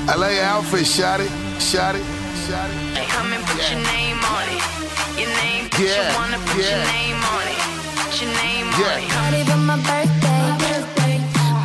I love your outfit, shawty, shawty, shawty. Come and put your name on it. Your name, put you wanna put your name on it. Put your name on it. Party for my birthday.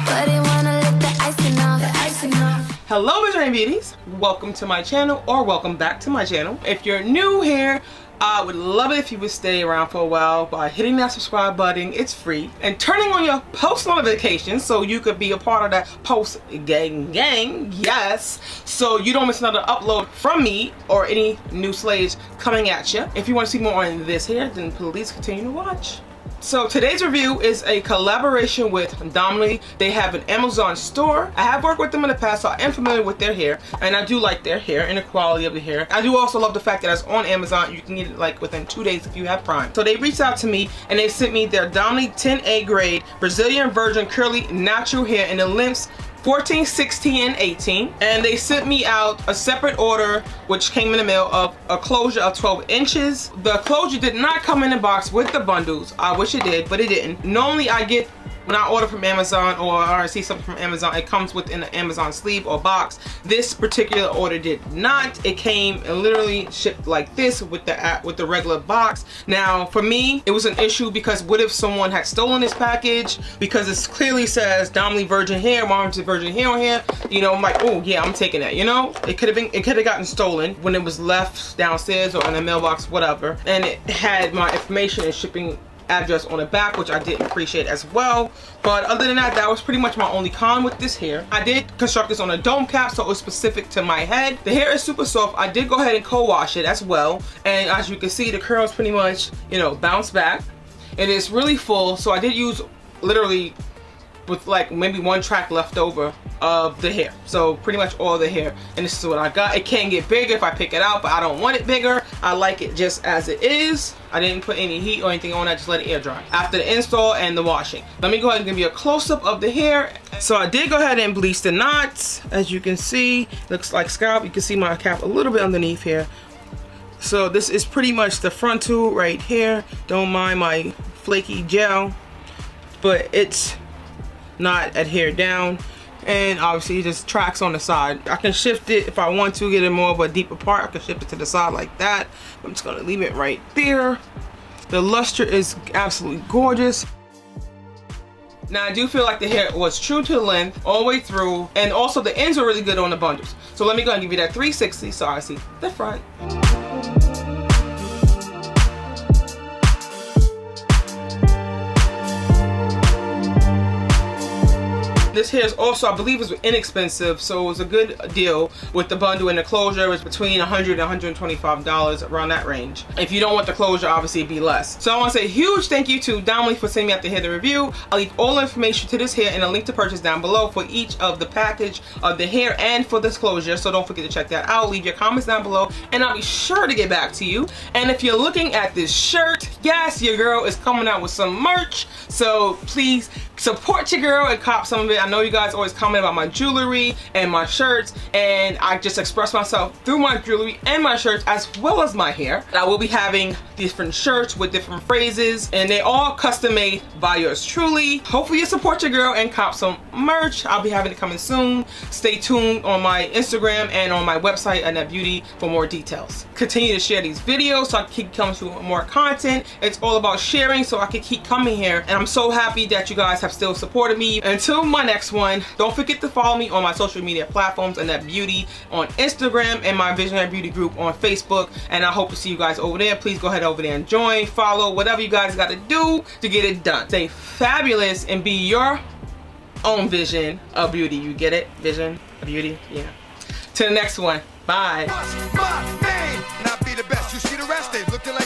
But they wanna lick the icing off. Hello Visionaries of Beauties, welcome to my channel, or welcome back to my channel. If you're new here, I would love it if you would stay around for a while by hitting that subscribe button. It's free, and turning on your post notifications so you could be a part of that post gang, yes, so you don't miss another upload from me or any new slaves coming at you. If you want to see more on this here, then please continue to watch. So today's review is a collaboration with Donmily. They have an Amazon store. I have worked with them in the past, so I am familiar with their hair, and I do like their hair and the quality of the hair. I do also love the fact that it's on Amazon. You can get it like within 2 days if you have Prime. So they reached out to me and they sent me their Donmily 10A grade Brazilian virgin curly natural hair in the lengths 14, 16, and 18, and they sent me out a separate order which came in the mail of a closure of 12 inches. The closure did not come in the box with the bundles. I wish it did, but it didn't. Normally I get, when I order from Amazon or I see something from Amazon, it comes within an Amazon sleeve or box. This particular order did not. It came and literally shipped like this with the regular box. Now for me, it was an issue because what if someone had stolen this package? Because it clearly says Donmily virgin hair, warranted virgin hair on here. You know, I'm like, oh yeah, I'm taking that. You know, it could have gotten stolen when it was left downstairs or in the mailbox, whatever. And it had my information and shipping address on the back, which I didn't appreciate as well. But other than that, that was pretty much my only con with this hair. I did construct this on a dome cap, so it was specific to my head. The hair is super soft. I did go ahead and co-wash it as well, and as you can see, the curls pretty much, you know, bounce back. It is really full, so I did use literally with like maybe one track left over of the hair, so pretty much all the hair, and this is what I got. It can get bigger if I pick it out, but I don't want it bigger. I like it just as it is. I didn't put any heat or anything on. I just let it air dry after the install and the washing. Let me go ahead and give you a close-up of the hair. So I did go ahead and bleach the knots. As you can see, looks like scalp. You can see my cap a little bit underneath here. So this is pretty much the frontal right here. Don't mind my flaky gel, but it's not adhered down, and obviously it just tracks on the side. I can shift it if I want to get it more of a deeper part. I can shift it to the side like that. I'm just gonna leave it right there. The luster is absolutely gorgeous. Now I do feel like the hair was true to the length all the way through, and also the ends are really good on the bundles. So let me go and give you that 360 so I see the front. This hair is also, I believe, is inexpensive, so it was a good deal with the bundle, and the closure was between $100 and $125, around that range. If you don't want the closure, obviously it'd be less. So I want to say a huge thank you to Donmily for sending me out to hear the review. I'll leave all the information to this hair and a link to purchase down below for each of the package of the hair and for this closure, so don't forget to check that out. Leave your comments down below and I'll be sure to get back to you. And if you're looking at this shirt, yes, your girl is coming out with some merch, so please support your girl and cop some of it. I know you guys always comment about my jewelry and my shirts, and I just express myself through my jewelry and my shirts as well as my hair. I will be having different shirts with different phrases, and they all custom made by yours truly. Hopefully you support your girl and cop some merch. I'll be having it coming soon. Stay tuned on my Instagram and on my website, Annette Beauty, for more details. Continue to share these videos so I can keep coming to more content. It's all about sharing so I can keep coming here, and I'm so happy that you guys have still supported me. Until my next one, don't forget to follow me on my social media platforms, Annette Beauty on Instagram and my Visionary Beauty group on Facebook, and I hope to see you guys over there. Please go ahead over there and join, follow, whatever you guys got to do to get it done. Stay fabulous and be your own vision of beauty. You get it? Vision of beauty? Yeah. To the next one. Bye. What's my name? Not be the best. You see the rest, they looking like